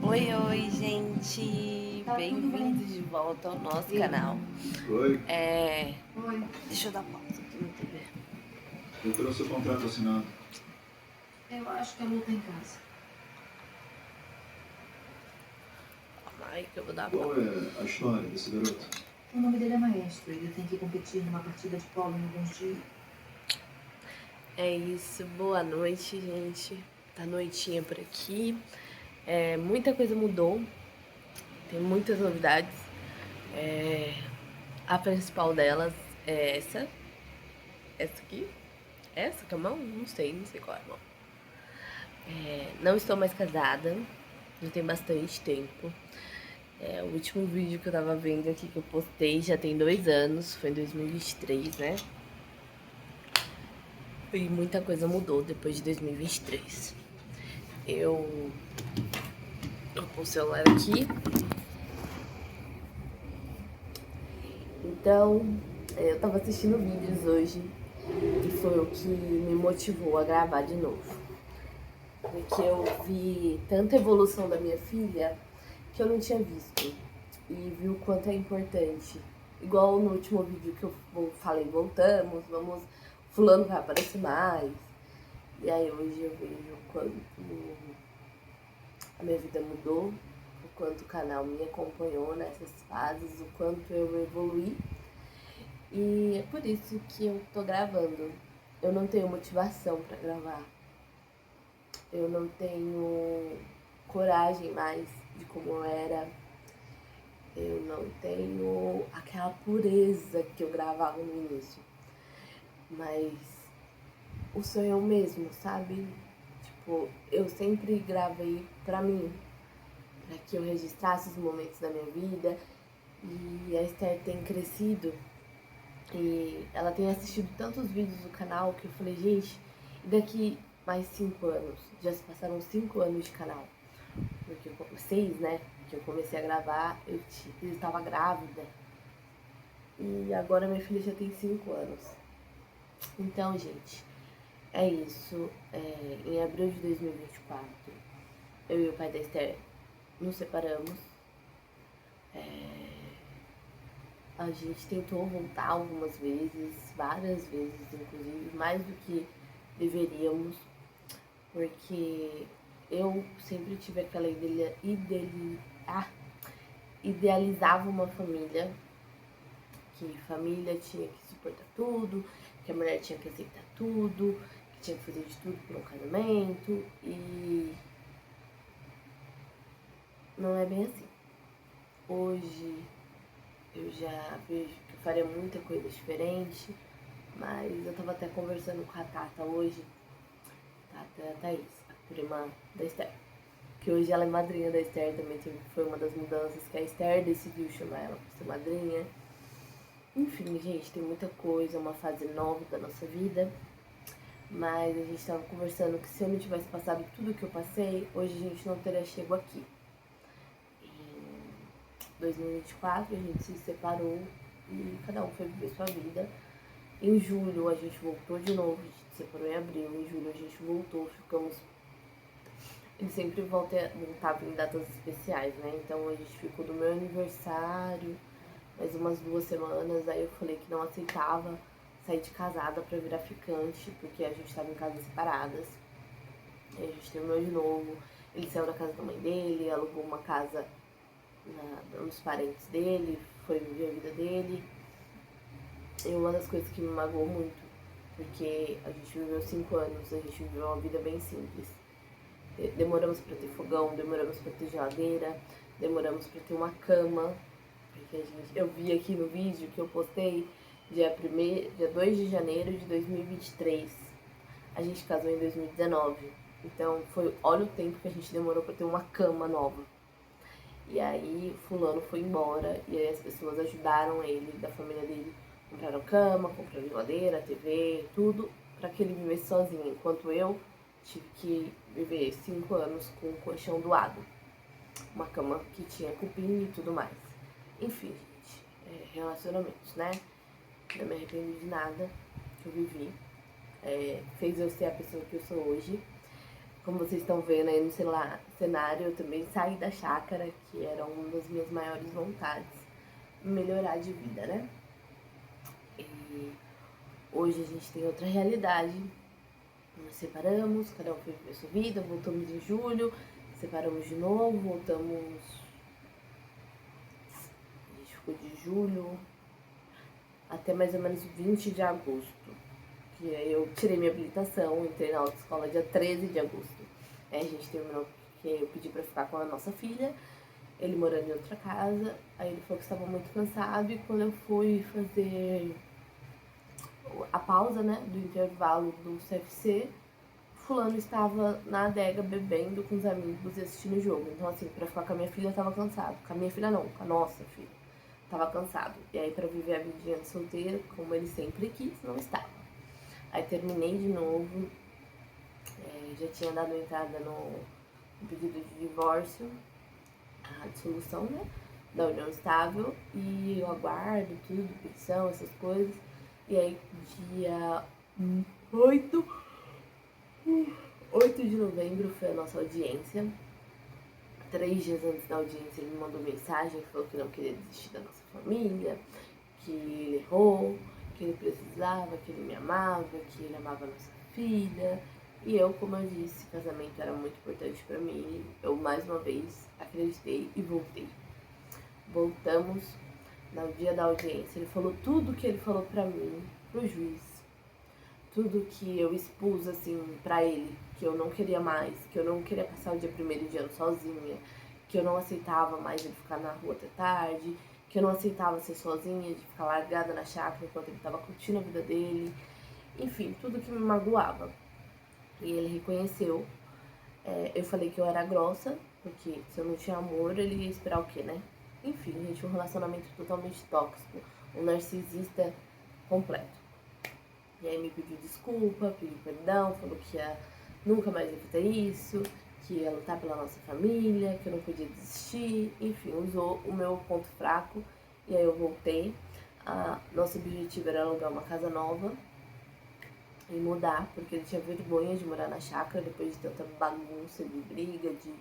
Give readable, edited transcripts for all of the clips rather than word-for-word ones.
Oi, oi, gente! Tá tudo bem. Bem-vindos de volta ao nosso Ei, canal. Oi, oi. Deixa eu dar pausa aqui no TV. eu trouxe o contrato assinado. Eu acho que a Lu tá em casa. Calma aí que eu vou dar Qual pausa. é a história desse garoto? O nome dele é Maestro. Ele tem que competir numa partida de polo em alguns dias. É isso, boa noite, gente. Tá noitinha por aqui. Muita coisa mudou, tem muitas novidades. A principal delas é essa. Essa aqui? Essa que é a mão? Não sei qual é a mão. Não estou mais casada, já tem bastante tempo. O último vídeo que eu tava vendo aqui que eu postei já tem 2 anos, foi em 2023, né? E muita coisa mudou depois de 2023. Eu vou pôr o celular aqui. Então, eu tava assistindo vídeos hoje e foi o que me motivou a gravar de novo. Porque eu vi tanta evolução da minha filha que eu não tinha visto. E vi o quanto é importante. Igual no último vídeo que eu falei, voltamos, vamos, fulano vai aparecer mais. E aí hoje eu vejo o quanto a minha vida mudou, o quanto o canal me acompanhou nessas fases, o quanto eu evoluí. E é por isso que eu tô gravando. Eu não tenho motivação pra gravar. Eu não tenho coragem mais de como eu era. Eu não tenho aquela pureza que eu gravava no início. Mas o sonho é o mesmo, sabe? Tipo, eu sempre gravei pra mim, pra que eu registrasse os momentos da minha vida. E a Esther tem crescido e ela tem assistido tantos vídeos do canal que eu falei, gente, e daqui mais 5 anos? Já se passaram 5 anos de canal. Porque 6, né? Que eu comecei a gravar, eu estava grávida. E agora minha filha já tem 5 anos. Então, gente, é isso. Em abril de 2024, eu e o pai da Esther nos separamos. A gente tentou voltar algumas vezes, várias vezes, inclusive, mais do que deveríamos, porque eu sempre tive aquela idealizava uma família, que família tinha que suportar tudo, que a mulher tinha que aceitar tudo, que tinha que fazer de tudo por um casamento, e não é bem assim. Hoje eu já vejo que eu faria muita coisa diferente, mas eu tava até conversando com a Tata hoje, Tata Thaís, a prima da Esther, que hoje ela é madrinha da Esther também, foi uma das mudanças que a Esther decidiu chamar ela pra ser madrinha. Enfim, gente, tem muita coisa, uma fase nova da nossa vida, mas a gente tava conversando que se eu não tivesse passado tudo que eu passei, hoje a gente não teria chego aqui. Em 2024 a gente se separou e cada um foi viver sua vida. Em julho a gente voltou de novo, a gente se separou em abril, em julho a gente voltou, ficamos. Ele sempre voltava em datas especiais, né? Então a gente ficou do meu aniversário, mais umas 2 semanas, aí eu falei que não aceitava sair de casada pra virar ficante, porque a gente tava em casas separadas. Aí a gente terminou de novo, ele saiu da casa da mãe dele, alugou uma casa nos parentes dele, foi viver a vida dele. E uma das coisas que me magoou muito, porque a gente viveu 5 anos, a gente viveu uma vida bem simples. Demoramos pra ter fogão, demoramos pra ter geladeira, demoramos pra ter uma cama, porque eu vi aqui no vídeo que eu postei dia 2 de janeiro de 2023. A gente casou em 2019. Então olha o tempo que a gente demorou pra ter uma cama nova. E aí fulano foi embora e aí as pessoas ajudaram ele, da família dele, compraram cama, compraram geladeira, TV, tudo pra que ele vivesse sozinho, enquanto eu tive que viver 5 anos com um colchão doado, uma cama que tinha cupim e tudo mais. Enfim, gente, relacionamentos, né? Não me arrependo de nada que eu vivi. Fez eu ser a pessoa que eu sou hoje. Como vocês estão vendo aí no cenário, eu também saí da chácara, que era uma das minhas maiores vontades, melhorar de vida, né? E hoje a gente tem outra realidade. Nos separamos, cada um foi viver sua vida, voltamos em julho, separamos de novo, voltamos. A gente ficou de julho até mais ou menos 20 de agosto. Que aí eu tirei minha habilitação, entrei na autoescola dia 13 de agosto. Aí a gente terminou porque eu pedi pra ficar com a nossa filha, ele morando em outra casa, aí ele falou que estava muito cansado e quando eu fui fazer a pausa, né, do intervalo do CFC, fulano estava na adega bebendo com os amigos e assistindo o jogo. Então assim, pra ficar com a minha filha eu tava cansado. Com a minha filha não, com a nossa filha. Tava cansado. E aí pra viver a vidinha de solteiro, como ele sempre quis, não estava. Aí terminei de novo, já tinha dado entrada no pedido de divórcio, a dissolução, né, da união estável, e eu aguardo tudo, petição, essas coisas. E aí dia 8 de novembro foi a nossa audiência. 3 dias antes da audiência ele me mandou mensagem, falou que não queria desistir da nossa família, que ele errou, que ele precisava, que ele me amava, que ele amava a nossa filha. E eu, como eu disse, casamento era muito importante pra mim. Eu, mais uma vez, acreditei e voltei. Voltamos no dia da audiência. Ele falou tudo que ele falou pra mim, pro juiz. Tudo que eu expus, assim, pra ele, que eu não queria mais, que eu não queria passar o dia 1º de ano sozinha, que eu não aceitava mais ele ficar na rua até tarde, que eu não aceitava ser sozinha, de ficar largada na chácara enquanto ele tava curtindo a vida dele. Enfim, tudo que me magoava. E ele reconheceu. Eu falei que eu era grossa, porque se eu não tinha amor, ele ia esperar o quê, né? Enfim, gente, um relacionamento totalmente tóxico, um narcisista completo. E aí me pediu desculpa, pediu perdão, falou que ia nunca mais repetir isso, que ia lutar pela nossa família, que eu não podia desistir, enfim, usou o meu ponto fraco. E aí eu voltei. Nosso objetivo era alugar uma casa nova e mudar, porque ele tinha vergonha de morar na chácara depois de tanta bagunça, de briga, de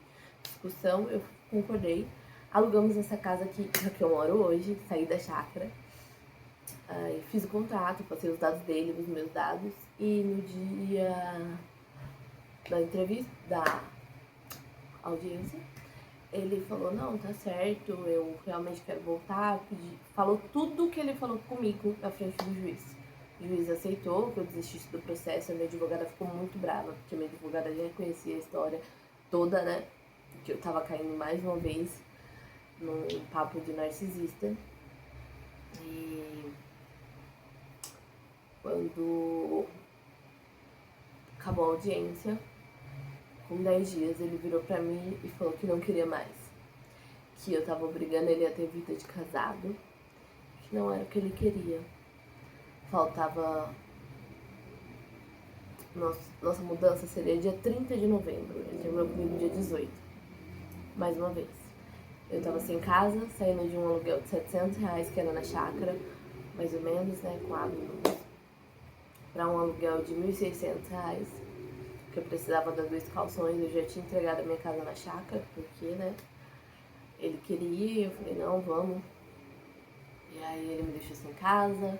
discussão. Eu concordei. Alugamos essa casa aqui, que eu moro hoje, saí da chácara. Fiz o contrato, passei os dados dele, os meus dados. E no dia da entrevista, da audiência, ele falou, não, tá certo, eu realmente quero voltar. Falou tudo que ele falou comigo na frente do juiz. O juiz aceitou que eu desistisse do processo. A minha advogada ficou muito brava, porque a minha advogada já conhecia a história toda, né? Que eu tava caindo mais uma vez num papo de narcisista. E quando acabou a audiência, com 10 dias, ele virou pra mim e falou que não queria mais. Que eu tava obrigando ele a ter vida de casado, que não era o que ele queria. Faltava... Nossa mudança seria dia 30 de novembro. Ele terminou comigo dia 18. Mais uma vez. Eu tava sem casa, saindo de um aluguel de R$700, que era na chácara, mais ou menos, né, com água e luz, pra um aluguel de R$1.600, que eu precisava dar 2 calções. Eu já tinha entregado a minha casa na chácara, porque, né, ele queria, eu falei, não, vamos. E aí ele me deixou sem casa.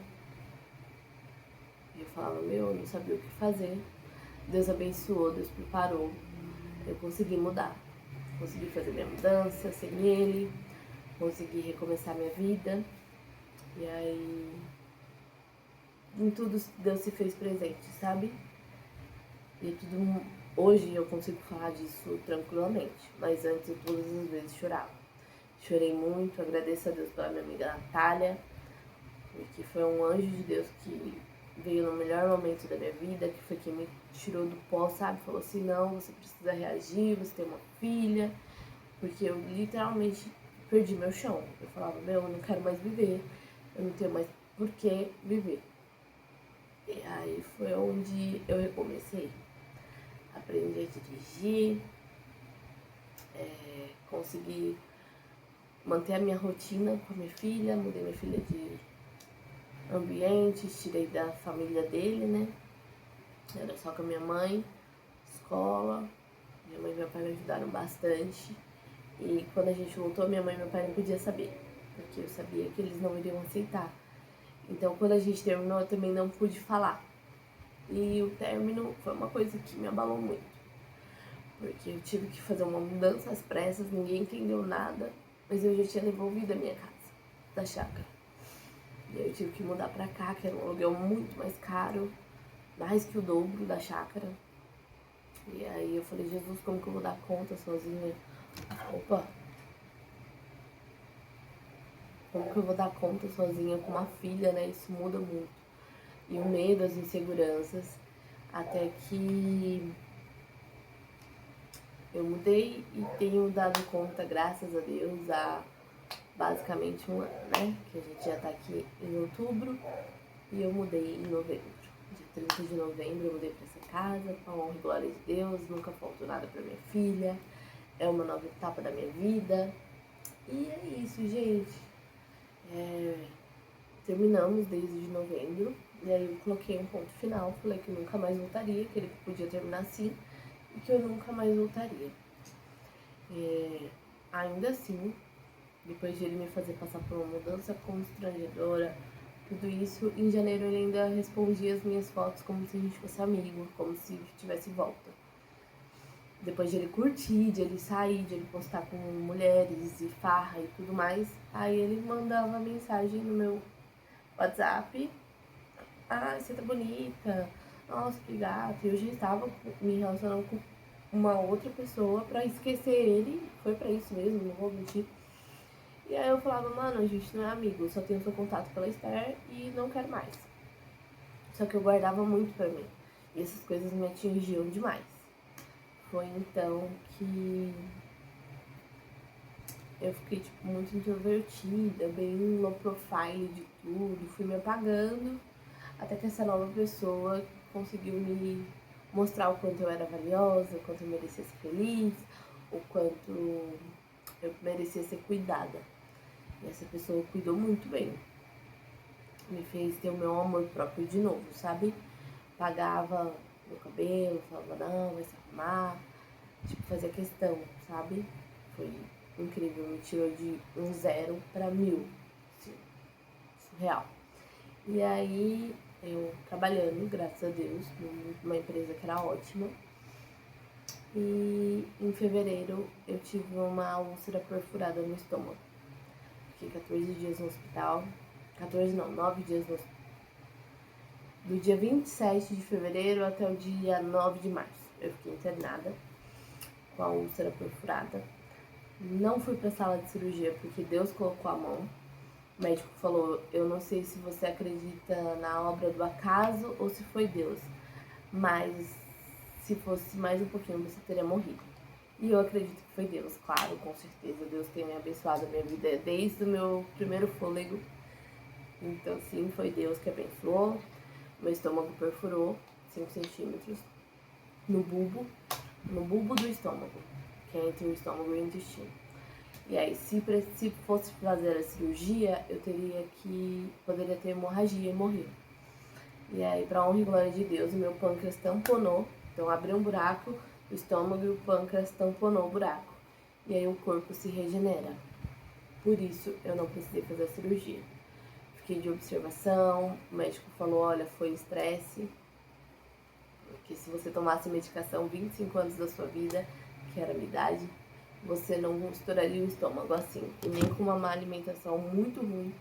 E eu falava, eu não sabia o que fazer. Deus abençoou, Deus preparou. Eu consegui mudar. Consegui fazer minha mudança sem ele. Consegui recomeçar minha vida. E aí, em tudo Deus se fez presente, sabe? E tudo... Hoje eu consigo falar disso tranquilamente. Mas antes eu todas as vezes chorava. Chorei muito, agradeço a Deus pela minha amiga Natália, que foi um anjo de Deus que veio no melhor momento da minha vida, que foi quem me tirou do pó, sabe? Falou assim, não, você precisa reagir, você tem uma filha, porque eu literalmente perdi meu chão. Eu falava, eu não quero mais viver, eu não tenho mais por que viver. E aí foi onde eu recomecei. Aprendi a dirigir, consegui manter a minha rotina com a minha filha, mudei minha filha de ambiente, tirei da família dele, né? Era só com a minha mãe, escola, Minha mãe e meu pai me ajudaram bastante. E quando a gente voltou, minha mãe e meu pai não podiam saber, porque eu sabia que eles não iriam aceitar. Então, quando a gente terminou, eu também não pude falar. E o término foi uma coisa que me abalou muito, porque eu tive que fazer uma mudança às pressas, ninguém entendeu nada, mas eu já tinha devolvido a minha casa, da chácara. E aí eu tive que mudar pra cá, que era um aluguel muito mais caro, mais que o dobro da chácara. E aí eu falei, Jesus, como que eu vou dar conta sozinha? Opa! Como que eu vou dar conta sozinha com uma filha, né? Isso muda muito. E o medo, as inseguranças, até que eu mudei e tenho dado conta, graças a Deus, há basicamente um ano, né? Que a gente já tá aqui em outubro e eu mudei em novembro. Dia 30 de novembro eu mudei pra essa casa, com a honra e glória de Deus, nunca faltou nada pra minha filha. É uma nova etapa da minha vida. E é isso, gente. Terminamos desde novembro, e aí eu coloquei um ponto final, falei que eu nunca mais voltaria, que ele podia terminar assim, e que eu nunca mais voltaria. Ainda assim, depois de ele me fazer passar por uma mudança constrangedora, tudo isso, em janeiro ele ainda respondia as minhas fotos como se a gente fosse amigo, como se tivesse volta. Depois de ele curtir, de ele sair, de ele postar com mulheres e farra e tudo mais, aí ele mandava mensagem no meu WhatsApp: ah, você tá bonita, nossa, que gato. Eu já estava me relacionando com uma outra pessoa pra esquecer ele, foi pra isso mesmo, não vou mentir. E aí eu falava, mano, a gente não é amigo, eu só tenho seu contato pela Esther e não quero mais. Só que eu guardava muito pra mim, e essas coisas me atingiam demais. Foi então que eu fiquei, tipo, muito introvertida, bem low profile de tudo, fui me apagando, até que essa nova pessoa conseguiu me mostrar o quanto eu era valiosa, o quanto eu merecia ser feliz, o quanto eu merecia ser cuidada. E essa pessoa cuidou muito bem. Me fez ter o meu amor próprio de novo, sabe? Pagava meu cabelo, falava, não, vai se arrumar. Tipo, fazia questão, sabe? Foi incrível, me tirou de um 0 pra 1000. Assim, surreal. E aí, eu trabalhando, graças a Deus, numa empresa que era ótima. E em fevereiro eu tive uma úlcera perfurada no estômago. Fiquei 14 dias no hospital. 14 não, 9 dias no hospital. Do dia 27 de fevereiro até o dia 9 de março. Eu fiquei internada com a úlcera perfurada. Não fui pra sala de cirurgia porque Deus colocou a mão. O médico falou, eu não sei se você acredita na obra do acaso ou se foi Deus, mas se fosse mais um pouquinho você teria morrido. E eu acredito que foi Deus, claro, com certeza. Deus tem me abençoado a minha vida desde o meu primeiro fôlego. Então sim, foi Deus que abençoou. Meu estômago perfurou 5 centímetros no bulbo do estômago, que é entre o estômago e o intestino. E aí, se fosse fazer a cirurgia, eu poderia ter hemorragia e morrer. E aí, pra honra e glória de Deus, o meu pâncreas tamponou. Então, abriu um buraco, o estômago e o pâncreas tamponou o buraco. E aí, o corpo se regenera. Por isso, eu não precisei fazer a cirurgia. Fiquei de observação, o médico falou, olha, foi estresse. Porque se você tomasse medicação 25 anos da sua vida, que era a minha idade, você não estouraria o estômago assim. E nem com uma má alimentação muito ruim,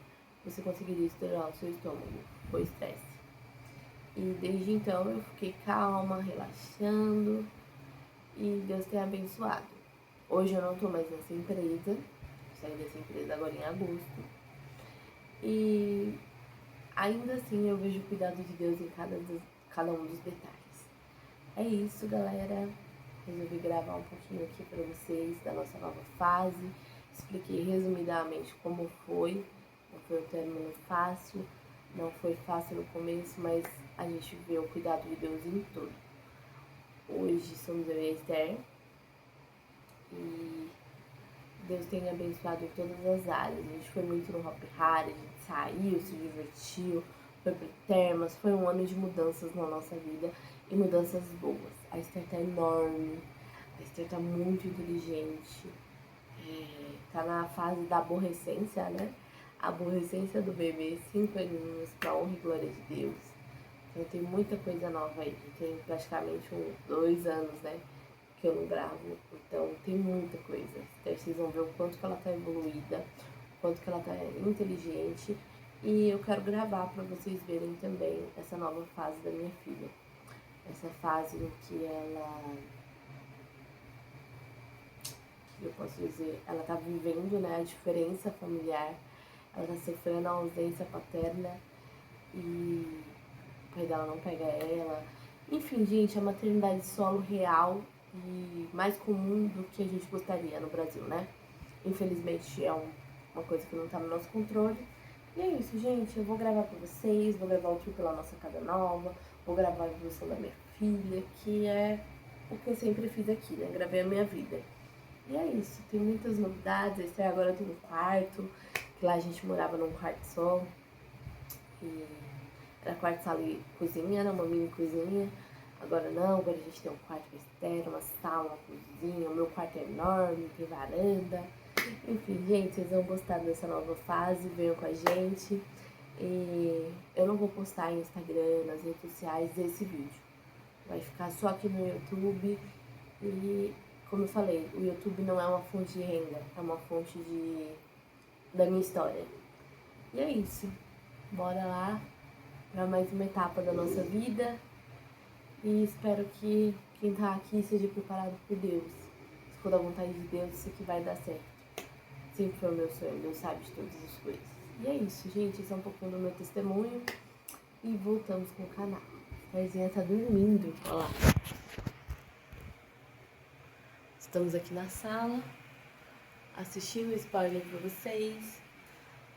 você conseguiria estourar o seu estômago. Foi estresse. E desde então eu fiquei calma, relaxando. E Deus tem abençoado. Hoje eu não tô mais nessa empresa. Saí dessa empresa agora em agosto. E ainda assim eu vejo o cuidado de Deus em cada um dos detalhes. É isso, galera. Resolvi gravar um pouquinho aqui pra vocês da nossa nova fase. Expliquei resumidamente como foi. Não foi um término fácil, não foi fácil no começo, mas a gente vê o cuidado de Deus em tudo. Hoje somos eu e a Esther. E Deus tem abençoado em todas as áreas. A gente foi muito no Hop Hari, a gente saiu, se divertiu, foi pro Termas. Foi um ano de mudanças na nossa vida e mudanças boas. A Esther tá enorme, A Esther tá muito inteligente. Tá na fase da aborrecência, né? A aborrecência do bebê, 5 aninhos, pra honra e glória de Deus. Então tem muita coisa nova aí. Tem praticamente 2 anos, né? Que eu não gravo. Então tem muita coisa. Então, vocês vão ver o quanto que ela tá evoluída, o quanto que ela tá inteligente. E eu quero gravar pra vocês verem também essa nova fase da minha filha. Essa fase em que eu posso dizer, ela tá vivendo, né, a diferença familiar, ela tá sofrendo a ausência paterna e o pai dela não pega ela. Enfim, gente, a maternidade solo real e mais comum do que a gente gostaria no Brasil, né? Infelizmente é uma coisa que não tá no nosso controle. E é isso, gente. Eu vou gravar pra vocês, vou gravar o tour pela nossa casa nova, vou gravar a evolução da minha filha, que é o que eu sempre fiz aqui, né? Gravei a minha vida. E é isso, tem muitas novidades. Esse agora tem um quarto, que lá a gente morava num quarto só. E era quarto, sala e cozinha, era uma mini cozinha. Agora não, agora a gente tem um quarto externo, uma sala, uma cozinha. O meu quarto é enorme, tem varanda. Enfim, gente, vocês vão gostar dessa nova fase, venham com a gente. E eu não vou postar em Instagram, nas redes sociais, esse vídeo. Vai ficar só aqui no YouTube. E, como eu falei, o YouTube não é uma fonte de renda, é uma fonte da minha história. E é isso. Bora lá para mais uma etapa da nossa vida. E espero que quem tá aqui seja preparado por Deus. Se for da vontade de Deus, isso aqui vai dar certo. Sempre foi o meu sonho, Deus sabe de todas as coisas. E é isso, gente. Esse é um pouquinho do meu testemunho. E voltamos com o canal. A Taizinha tá dormindo. Olha lá. Estamos aqui na sala, assistindo o spoiler pra vocês.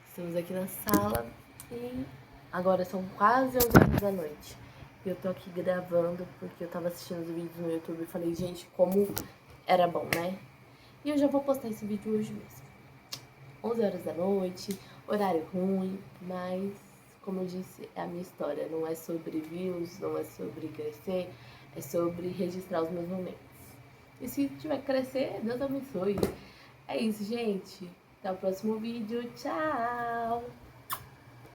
Estamos aqui na sala e agora são quase 11 horas da noite. E eu tô aqui gravando porque eu tava assistindo os vídeos no YouTube e falei, gente, como era bom, né? E eu já vou postar esse vídeo hoje mesmo. 11 horas da noite, horário ruim, mas, como eu disse, é a minha história. Não é sobre views, não é sobre crescer, é sobre registrar os meus momentos. E se tiver que crescer, Deus abençoe. É isso, gente. Até o próximo vídeo. Tchau!